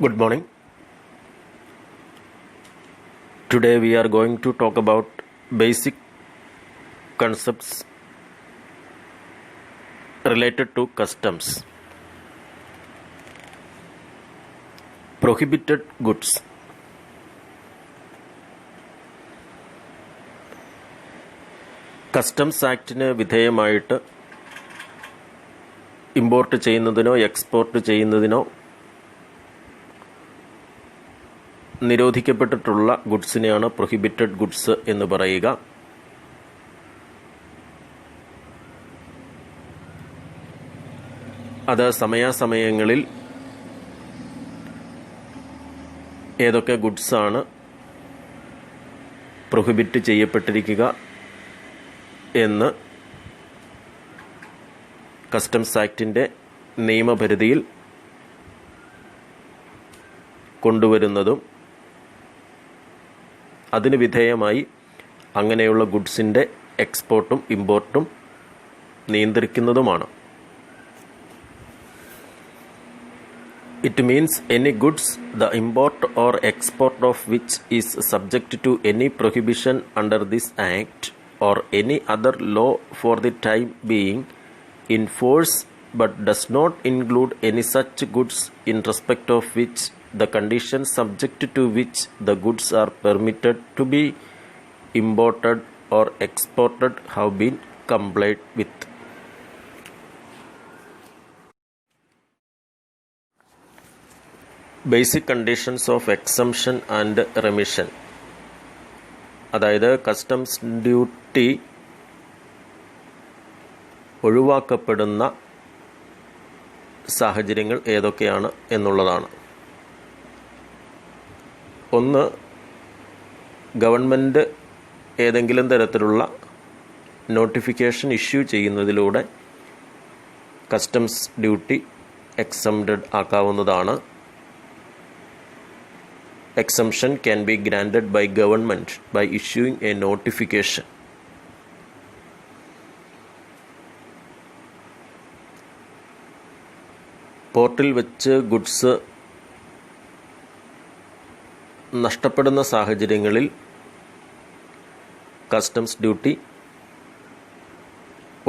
Good morning. Today we are going to talk about basic concepts related to customs. Prohibited goods. Customs ആക്ടിന് വിധേയമായിട്ട് import ചെയ്യുന്നതിനോ export ചെയ്യുന്നതിനോ നിരോധിക്കപ്പെട്ടിട്ടുള്ള ഗുഡ്സിനെയാണ് prohibited goods എന്ന് പറയുക. അത് സമയാസമയങ്ങളിൽ ഏതൊക്കെ ഗുഡ്സാണ് പ്രൊഹിബിറ്റ് ചെയ്യപ്പെട്ടിരിക്കുക എന്ന് കസ്റ്റംസ് ആക്ടിൻ്റെ നിയമപരിധിയിൽ കൊണ്ടുവരുന്നതും അതിന് വിധേയമായി അങ്ങനെയുള്ള ഗുഡ്സിൻ്റെ എക്സ്പോർട്ടും ഇമ്പോർട്ടും നിയന്ത്രിക്കുന്നതുമാണ്. It means any goods, the import or export of which is subject to any prohibition under this Act or any other law for the time being in force but does not include any such goods in respect of which the conditions subject to which the goods are permitted to be imported or exported have been complied with. Basic conditions of exemption and remission, അതായത് customs duty ഒഴിവാക്കപ്പെടുന്ന സാഹചര്യങ്ങൾ ഏതൊക്കെയാണ് എന്നുള്ളതാണ്. ഒന്ന്, government ഏതെങ്കിലും തരത്തിലുള്ള notification issue ചെയ്യുന്നതിലൂടെ customs duty exempted ആക്കാവുന്നതാണ്. Exemption can be granted by government by issuing a notification. പോർട്ടിൽ വെച്ച് ഗുഡ്സ് നഷ്ടപ്പെടുന്ന സാഹചര്യങ്ങളിൽ കസ്റ്റംസ് ഡ്യൂട്ടി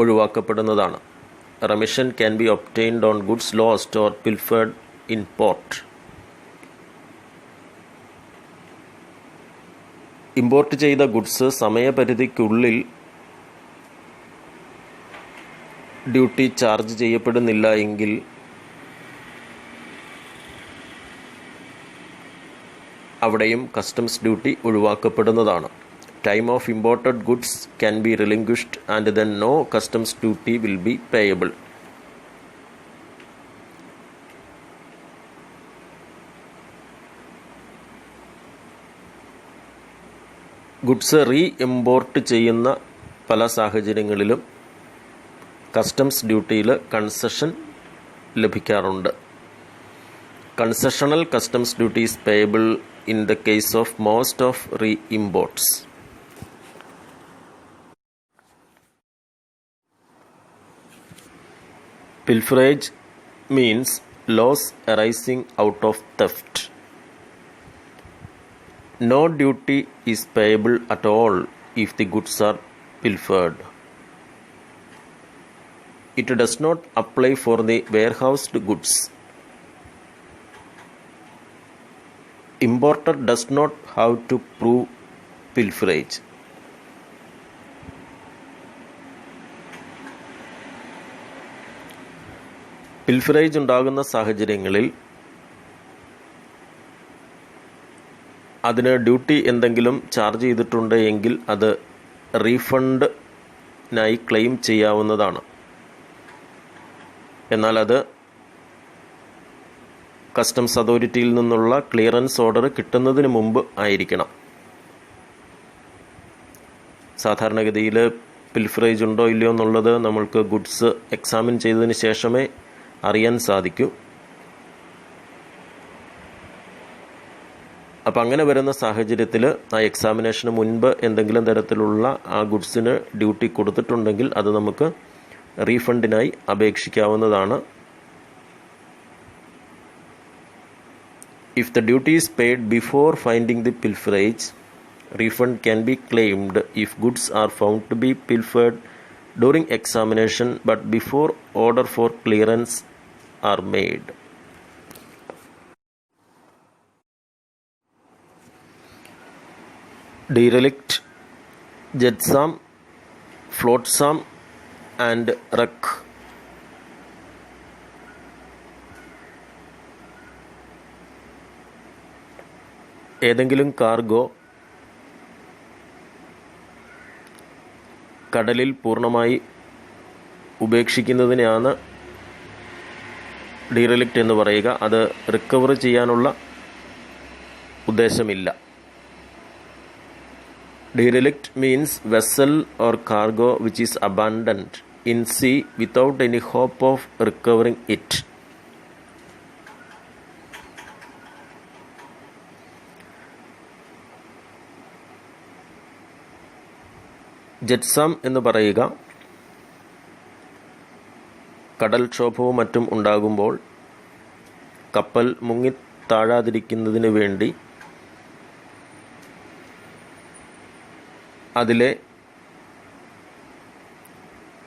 ഒഴിവാക്കപ്പെടുന്നതാണ്. Remission can be obtained on goods lost or pilfered in port. Import ചെയ്ത ഗുഡ്സ് സമയപരിധിക്കുള്ളിൽ duty charge ചെയ്യപ്പെടുന്നില്ല എങ്കിൽ അവിടെയും കസ്റ്റംസ് ഡ്യൂട്ടി ഒഴിവാക്കപ്പെടുന്നതാണ്. Time of imported goods can be relinquished and then no customs duty will be payable. Goods re import ചെയ്യുന്ന പല സാഹചര്യങ്ങളിലും customs ഡ്യൂട്ടിയിൽ കൺസെഷൻ ലഭിക്കാറുണ്ട്. Concessional customs duty is payable in the case of most of re imports. Pilferage means loss arising out of theft. No duty is payable at all if the goods are pilfered. It does not apply for the warehoused goods. Importer does not have to prove pilferage. പിൽഫറേജ് ഉണ്ടാകുന്ന സാഹചര്യങ്ങളിൽ അതിന് duty എന്തെങ്കിലും charge ചെയ്തിട്ടുണ്ട് എങ്കിൽ അത് റീഫണ്ടിനായി claim ചെയ്യാവുന്നതാണ്. എന്നാൽ അത് കസ്റ്റംസ് അതോറിറ്റിയിൽ നിന്നുള്ള ക്ലിയറൻസ് ഓർഡർ കിട്ടുന്നതിന് മുമ്പ് ആയിരിക്കണം. സാധാരണഗതിയിൽ പിൽഫറേജ് ഉണ്ടോ ഇല്ലയോ എന്നുള്ളത് നമ്മൾക്ക് ഗുഡ്സ് എക്സാമിൻ ചെയ്തതിന് ശേഷമേ അറിയാൻ സാധിക്കൂ. അപ്പം അങ്ങനെ വരുന്ന സാഹചര്യത്തിൽ ആ എക്സാമിനേഷന് മുൻപ് എന്തെങ്കിലും തരത്തിലുള്ള ആ ഗുഡ്സിന് ഡ്യൂട്ടി കൊടുത്തിട്ടുണ്ടെങ്കിൽ അത് നമുക്ക് റീഫണ്ടിനായി അപേക്ഷിക്കാവുന്നതാണ്. If the duty is paid before finding the pilferage, refund can be claimed if goods are found to be pilfered during examination but before order for clearance are made. Derelict, jetsam, flotsam and wreck. ഏതെങ്കിലും cargo കടലിൽ പൂർണ്ണമായി ഉപേക്ഷിക്കുന്നതിനെയാണ് ഡീറെലിക്റ്റ് എന്ന് പറയുക. അത് recover ചെയ്യാനുള്ള ഉദ്ദേശമില്ല. Derelict means vessel or cargo which is abandoned in sea without any hope of recovering it. ജെറ്റ്സാം എന്ന് പറയുക കടൽക്ഷോഭവും മറ്റും ഉണ്ടാകുമ്പോൾ കപ്പൽ മുങ്ങി താഴാതിരിക്കുന്നതിന് വേണ്ടി അതിലെ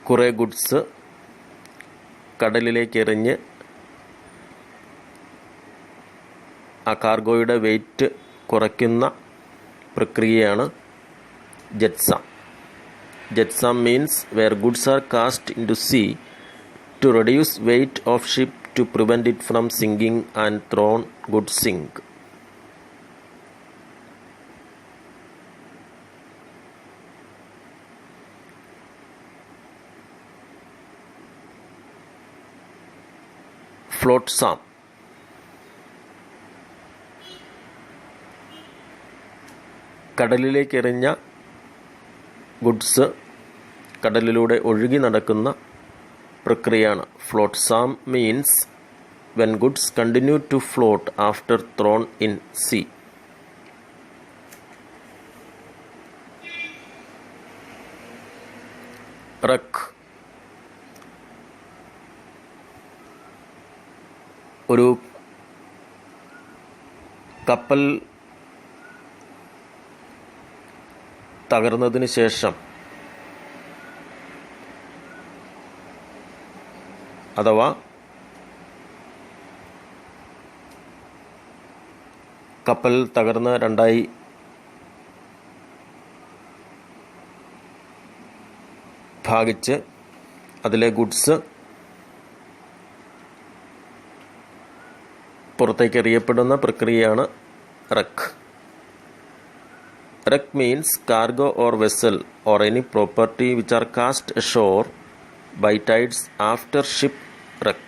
കുറേ ഗുഡ്സ് കടലിലേക്ക് എറിഞ്ഞ് ആ കാർഗോയുടെ വെയിറ്റ് കുറയ്ക്കുന്ന പ്രക്രിയയാണ് jetsam. Jetsam means where goods are cast in to sea to reduce weight of ship to prevent it from sinking and thrown good sink. Flotsam കടലിലേക്ക് എറിഞ്ഞ ഗുഡ്സ് കടലിലൂടെ ഒഴുകി നടക്കുന്ന പ്രക്രിയയാണ്. Flotsam means when goods continue to float after thrown in sea. Wreck ഒരു കപ്പൽ തകർന്നതിന് ശേഷം അഥവാ കപ്പൽ തകർന്ന് രണ്ടായി ഭാഗിച്ച് അതിലെ ഗുഡ്സ് പുറത്തേക്ക് എറിയപ്പെടുന്ന പ്രക്രിയയാണ് wreck. Wreck means cargo or vessel or any property which are cast ashore by tides after ship wreck.